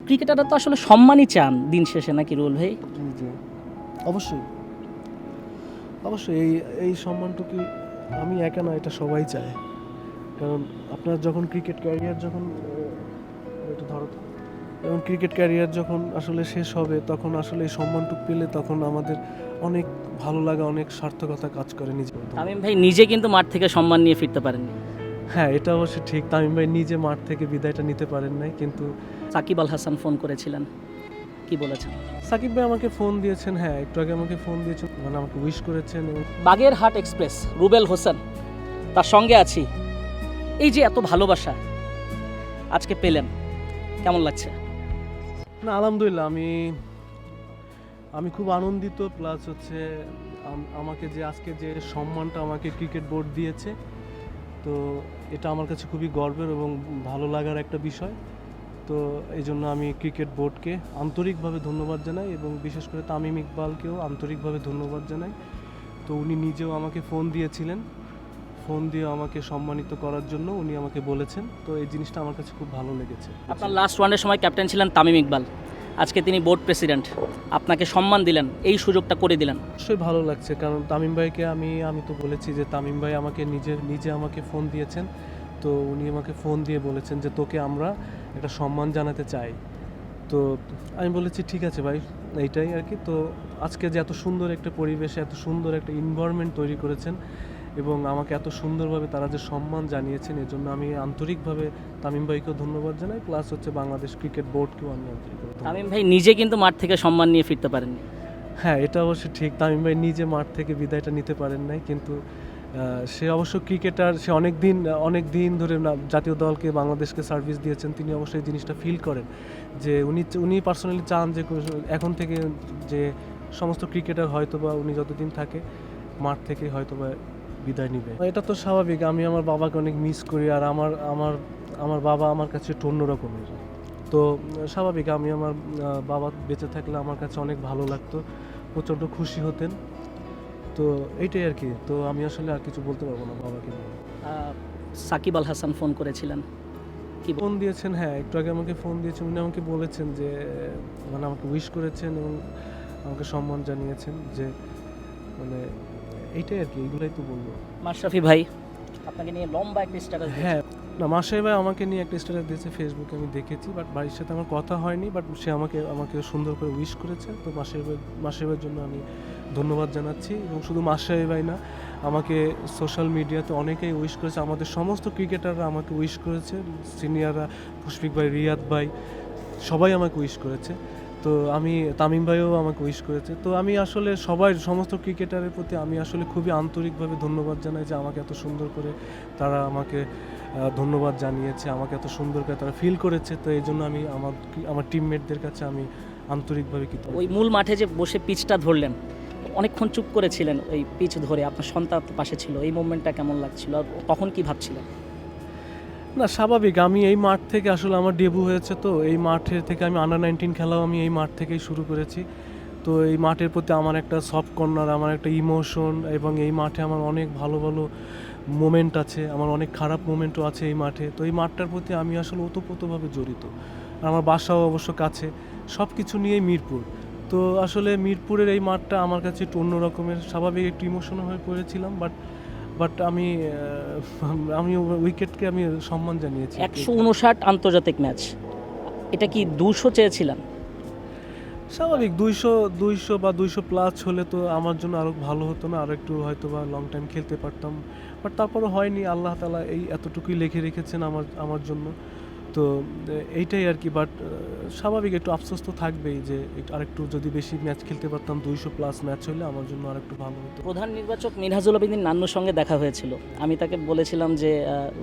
ক্রিকেটাররা তো আসলে সম্মানই চান দিন শেষে, নাকি রুল ভাই? জি জি, অবশ্যই অবশ্যই এই সম্মানটুকু আমি একা না, এটা সবাই চায়। কারণ আপনার যখন ক্রিকেট ক্যারিয়ার যখন এটা ধরো তো, যখন ক্রিকেট ক্যারিয়ার যখন আসলে শেষ হবে তখন আসলে এই সম্মানটুকু পেলে তখন আমাদের অনেক ভালো লাগা, অনেক সার্থকতা কাজ করে নিজে। তামিম ভাই নিজে কিন্তু মাঠ থেকে সম্মান নিয়ে ফিরতে পারেননি। হ্যাঁ, এটা অবশ্যই ঠিক। তামিম ভাই নিজে মাঠ থেকে বিদায়টা নিতে পারেন নাই, কিন্তু সাকিব আল হাসান ফোন করেছিলেন, কি বলেছেন? সাকিব ভাই আমাকে ফোন দিয়েছেন, হ্যাঁ একটু আগে আমাকে ফোন দিয়েছেন, মানে আমাকে উইশ করেছেন। এবং বাগেরহাট এক্সপ্রেস রুবেল হোসেন তার সঙ্গে আছি, এই যে এত ভালোবাসা আজকে পেলেন, কেমন লাগছে? না, আলহামদুলিল্লাহ, আমি খুব আনন্দিত। প্লাস হচ্ছে আমাকে যে আজকে যে সম্মানটা আমাকে ক্রিকেট বোর্ড দিয়েছে, তো এটা আমার কাছে খুবই গর্বের এবং ভালো লাগার একটা বিষয়। তো এই জন্য আমি ক্রিকেট বোর্ডকে আন্তরিকভাবে ধন্যবাদ জানাই এবং বিশেষ করে তামিম ইকবালকেও আন্তরিকভাবে ধন্যবাদ জানাই। তো উনি নিজেও আমাকে ফোন দিয়েছিলেন, ফোন দিয়ে আমাকে সম্মানিত করার জন্য উনি আমাকে বলেছেন। তো এই জিনিসটা আমার কাছে খুব ভালো লেগেছে। আপনার লাস্ট ওয়ানের সময় ক্যাপ্টেন ছিলেন তামিম ইকবাল, আজকে তিনি বোর্ড প্রেসিডেন্ট, আপনাকে সম্মান দিলেন, এই সুযোগটা করে দিলেন। অবশ্যই ভালো লাগছে, কারণ তামিম ভাইকে আমি তো বলেছি যে তামিম ভাই আমাকে নিজে আমাকে ফোন দিয়েছেন। তো উনি আমাকে ফোন দিয়ে বলেছেন যে তোকে আমরা একটা সম্মান জানাতে চাই। তো আমি বলেছি ঠিক আছে ভাই, এইটাই আর কি। তো আজকে যে এত সুন্দর একটা পরিবেশে এত সুন্দর একটা এনভায়রনমেন্ট তৈরি করেছেন এবং আমাকে এত সুন্দরভাবে তারা যে সম্মান জানিয়েছেন, এর জন্য আমি আন্তরিকভাবে তামিম ভাইকেও ধন্যবাদ জানাই। প্লাস হচ্ছে বাংলাদেশ ক্রিকেট বোর্ডকেও আমি আন্তরিকভাবে ধন্যবাদ। তামিম ভাই নিজে কিন্তু মাঠ থেকে সম্মান নিয়ে ফিরতে পারেননি। হ্যাঁ, এটা অবশ্যই ঠিক। তামিম ভাই নিজে মাঠ থেকে বিদায়টা নিতে পারেন নাই, কিন্তু সে অবশ্য ক্রিকেটার, সে অনেক দিন ধরে জাতীয় দলকে বাংলাদেশকে সার্ভিস দিয়েছেন। তিনি অবশ্যই এই জিনিসটা ফিল করেন যে উনি পার্সোনালি চান যে এখন থেকে যে সমস্ত ক্রিকেটার হয়তোবা উনি যতদিন থাকে মাঠ থেকে হয়তোবা বিদায় নিবে। এটা তো স্বাভাবিক। আমি আমার বাবাকে অনেক মিস করি, আর আমার বাবা আমার কাছে একটু অন্যরকমের। তো স্বাভাবিক, আমি আমার বাবা বেঁচে থাকলে আমার কাছে অনেক ভালো লাগতো, প্রচণ্ড খুশি হতেন। তো এইটাই আর কি। তো আমি আসলে আর কিছু বলতে পারবো না বাবাকে নিয়ে। সাকিব আল হাসান ফোন করেছিলেন, কি ফোন দিয়েছেন, হ্যাঁ একটু আগে আমাকে ফোন দিয়েছেন। উনি আমাকে বলেছেন যে মানে আমাকে উইশ করেছেন এবং আমাকে সম্মান জানিয়েছেন, যে মানে এইটাই আর কি, এইগুলাই তো বলবো। মাশরাফি ভাই আপনাকে নিয়ে লম্বা একটা স্ট্যাটাস দিয়েছে। হ্যাঁ, না, মাসের ভাই আমাকে নিয়ে একটা স্ট্যাটাস দিয়েছে ফেসবুকে, আমি দেখেছি। বাট বাড়ির সাথে আমার কথা হয়নি, বাট সে আমাকে সুন্দর করে উইশ করেছে। তো মাসের ভাইয়ের জন্য আমি ধন্যবাদ জানাচ্ছি। এবং শুধু মাসের ভাই না, আমাকে সোশ্যাল মিডিয়াতে অনেকেই উইশ করেছে, আমাদের সমস্ত ক্রিকেটাররা আমাকে উইশ করেছে, সিনিয়ররা, মুশফিক ভাই, রিয়াদ ভাই, সবাই আমাকে উইশ করেছে। তো তামিম ভাইও আমাকে উইশ করেছে। তো আমি আসলে সমস্ত ক্রিকেটারের প্রতি আমি আসলে খুবই আন্তরিকভাবে ধন্যবাদ জানাই যে আমাকে এত সুন্দর করে তারা আমাকে ধন্যবাদ জানিয়েছে, আমাকে এত সুন্দর করে তারা ফিল করেছে। তো এই জন্য আমি আমার টিমমেটদের কাছে আমি আন্তরিকভাবে কৃতজ্ঞ। ওই মূল মাঠে যে বসে পিচটা ধরলেন, অনেকক্ষণ চুপ করেছিলেন ওই পিচ ধরে, আপনার সন্তান পাশে ছিল, এই মুভমেন্টটা কেমন লাগছিল আর তখন কি ভাবছিলেন? না, স্বাভাবিক। আমি এই মাঠ থেকে আসলে আমার ডেবু হয়েছে, তো এই মাঠের থেকে আমি আন্ডার-19 খেলাও আমি এই মাঠ থেকেই শুরু করেছি। তো এই মাঠের প্রতি আমার একটা সফট কর্নার, আমার একটা ইমোশন, এবং এই মাঠে আমার অনেক ভালো ভালো মোমেন্ট আছে, আমার অনেক খারাপ মোমেন্টও আছে এই মাঠে। তো এই মাঠটার প্রতি আমি আসলে ওতপ্রোতভাবে জড়িত। আর আমার বাসাও অবশ্য কাছে, সব কিছু নিয়েই মিরপুর। তো আসলে মিরপুরের এই মাঠটা আমার কাছে একটু অন্য রকমের, স্বাভাবিক একটু ইমোশনাল হয়ে পড়েছিলাম। বাট আমি উইকেটকে আমি সম্মান জানিয়েছি। 159 আন্তর্জাতিক ম্যাচ, এটা কি 200 চেয়েছিলেন? স্বাভাবিক, 200 বা 200 প্লাস হলে তো আমার জন্য আরও ভালো হতো না, আরও একটু হয়তো বা লং টাইম খেলতে পারতাম। বাট তারপরও হয়নি, আল্লাহ তাআলা এই এতটুকুই লিখে রেখেছেন আমার জন্য। তো এইটাই আর কি। বাট স্বাভাবিক একটু আফসোস তো থাকবেই যে আরেকটু যদি বেশি ম্যাচ খেলতে পারতাম, 200 প্লাস ম্যাচ হলে আমার জন্য আরেকটু ভালো হতো। প্রধান নির্বাচক মিনহাজুল আবেদীন নান্নুর সঙ্গে দেখা হয়েছিল, আমি তাকে বলেছিলাম যে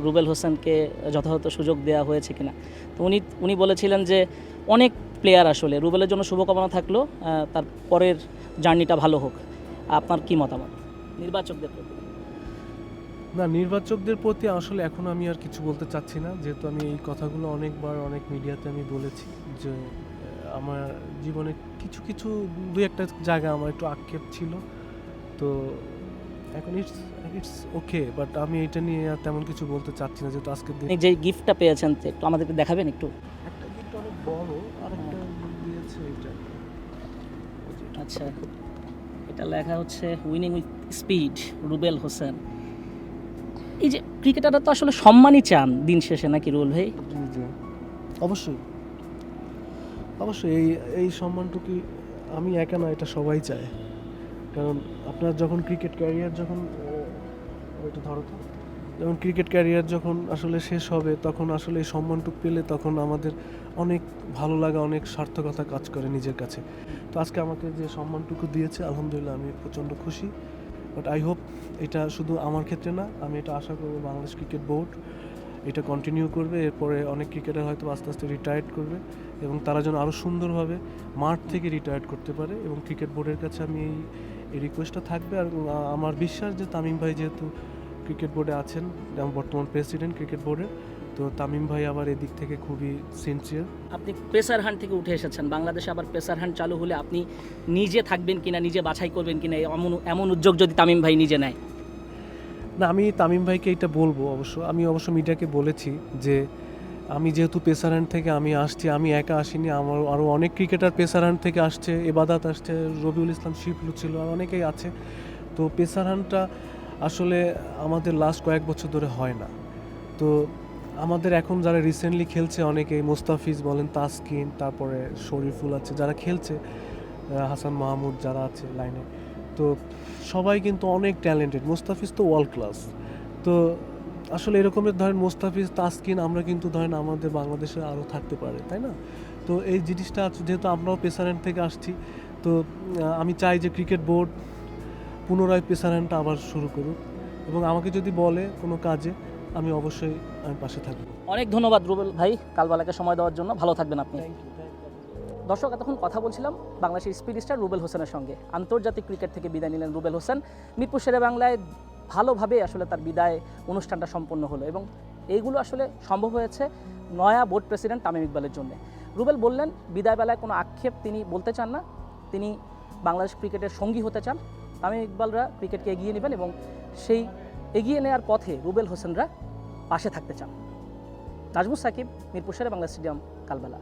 রুবেল হোসেনকে যথাযথ সুযোগ দেওয়া হয়েছে কিনা। তো উনি বলেছিলেন যে অনেক প্লেয়ার, আসলে রুবেলের জন্য শুভকামনা থাকলো, তার পরের জার্নিটা ভালো হোক। আপনার কি মতামত নির্বাচকদের প্রতি? না, নির্বাচকদের প্রতি আসলে এখন আমি আর কিছু বলতে চাচ্ছি না, যেহেতু আমি এই কথাগুলো অনেকবার অনেক মিডিয়াতে আমি বলেছি যে আমার জীবনে কিছু দুই একটা জায়গা আমার একটু আক্ষেপ ছিল। তো এখন ইটস ওকে, বাট আমি এটা নিয়ে আর তেমন কিছু বলতে চাচ্ছি না, যেহেতু আজকের দিন আপনি যে গিফটটা পেয়েছেন একটু আমাদেরকে দেখাবেন একটু? একটা গিফট অনেক বড়, আরেক আচ্ছা, এটা লেখা হচ্ছে winning with speed, Rubel Hossain. এই যে ক্রিকেটাররা তো আসলে সম্মানই চান দিন শেষে, নাকি রুবেল ভাই? জি জি, অবশ্যই অবশ্যই এই সম্মানটুকু আমি একা না, এটা সবাই চায়। কারণ আপনার যখন ক্রিকেট ক্যারিয়ার যখন ওইটা ধরো তো, যখন ক্রিকেট ক্যারিয়ার যখন আসলে শেষ হবে, তখন আসলে এই সম্মানটুকু পেলে তখন আমাদের অনেক ভালো লাগা, অনেক সার্থকতা কাজ করে নিজের কাছে। তো আজকে আমাকে যে সম্মানটুকু দিয়েছে, আলহামদুলিল্লাহ আমি প্রচণ্ড খুশি। বাট আই হোপ এটা শুধু আমার ক্ষেত্রে না, আমি এটা আশা করবো বাংলাদেশ ক্রিকেট বোর্ড এটা কন্টিনিউ করবে। এরপরে অনেক ক্রিকেটার হয়তো আস্তে আস্তে রিটায়ার্ড করবে এবং তারা যেন আরও সুন্দরভাবে মাঠ থেকে রিটায়ার্ড করতে পারে। এবং ক্রিকেট বোর্ডের কাছে আমি এই রিকোয়েস্টটা থাকবে। আর আমার বিশ্বাস যে তামিম ভাই যেহেতু ক্রিকেট বোর্ডে আছেন, যেমন বর্তমান প্রেসিডেন্ট ক্রিকেট বোর্ডের, তো তামিম ভাই আবার এদিক থেকে খুবই সিনসিয়ার। আপনি পেসার হান্ট থেকে উঠে এসেছেন, বাংলাদেশে আবার পেসার হান্ট চালু হলে আপনি নিজে থাকবেন কিনা, নিজে বাছাই করবেন কিনা, এমন উদ্যোগ যদি তামিম ভাই নিজে নেয়? না, আমি তামিম ভাইকে এটা বলবো। আমি অবশ্য মিডিয়াকে বলেছি যে আমি যেহেতু পেসার হ্যান্ড থেকে আমি আসছি, আমি একা আসিনি, আমার আরও অনেক ক্রিকেটার পেসার হ্যান্ড থেকে আসছে, এবাদাত আসছে, রবিউল ইসলাম শিপলু ছিল, আর অনেকেই আছে। তো পেসার হ্যান্ডটা আসলে আমাদের লাস্ট কয়েক বছর ধরে হয় না। তো আমাদের এখন যারা রিসেন্টলি খেলছে অনেকেই, মোস্তাফিজ বলেন, তাসকিন, তারপরে শরীফুল আছে যারা খেলছে, হাসান মাহমুদ যারা আছে লাইনে, তো সবাই কিন্তু অনেক ট্যালেন্টেড। মোস্তাফিজ তো ওয়ার্ল্ড ক্লাস। তো আসলে এরকমের ধরেন মোস্তাফিজ, তাসকিন আমরা কিন্তু ধরেন আমাদের বাংলাদেশে আরও থাকতে পারে, তাই না? তো এই জিনিসটা যেহেতু আমরাও পেসারেন্ট থেকে আসছি, তো আমি চাই যে ক্রিকেট বোর্ড পুনরায় পেসারেন্টটা আবার শুরু করুক এবং আমাকে যদি বলে কোনো কাজে, আমি অবশ্যই আমি পাশে থাকবো। অনেক ধন্যবাদ রুবেল ভাই কালবেলাকে সময় দেওয়ার জন্য। ভালো থাকবেন আপনি। দর্শক, এতক্ষণ কথা বলছিলাম বাংলাদেশের স্পিড স্টার রুবেল হোসেনের সঙ্গে। আন্তর্জাতিক ক্রিকেট থেকে বিদায় নিলেন রুবেল হোসেন। মিরপুর শেরে বাংলায় ভালোভাবে আসলে তার বিদায় অনুষ্ঠানটা সম্পন্ন হলো এবং এইগুলো আসলে সম্ভব হয়েছে নয়া বোর্ড প্রেসিডেন্ট তামিম ইকবালের জন্য। রুবেল বললেন বিদায় বেলায় কোনো আক্ষেপ তিনি বলতে চান না, তিনি বাংলাদেশ ক্রিকেটের সঙ্গী হতে চান। তামিম ইকবালরা ক্রিকেটকে এগিয়ে নেবেন এবং সেই এগিয়ে নেওয়ার পথে রুবেল হোসেনরা পাশে থাকতে চান। নাজমুস সাকিব, মিরপুর শেরে বাংলা স্টেডিয়াম, কালবেলা।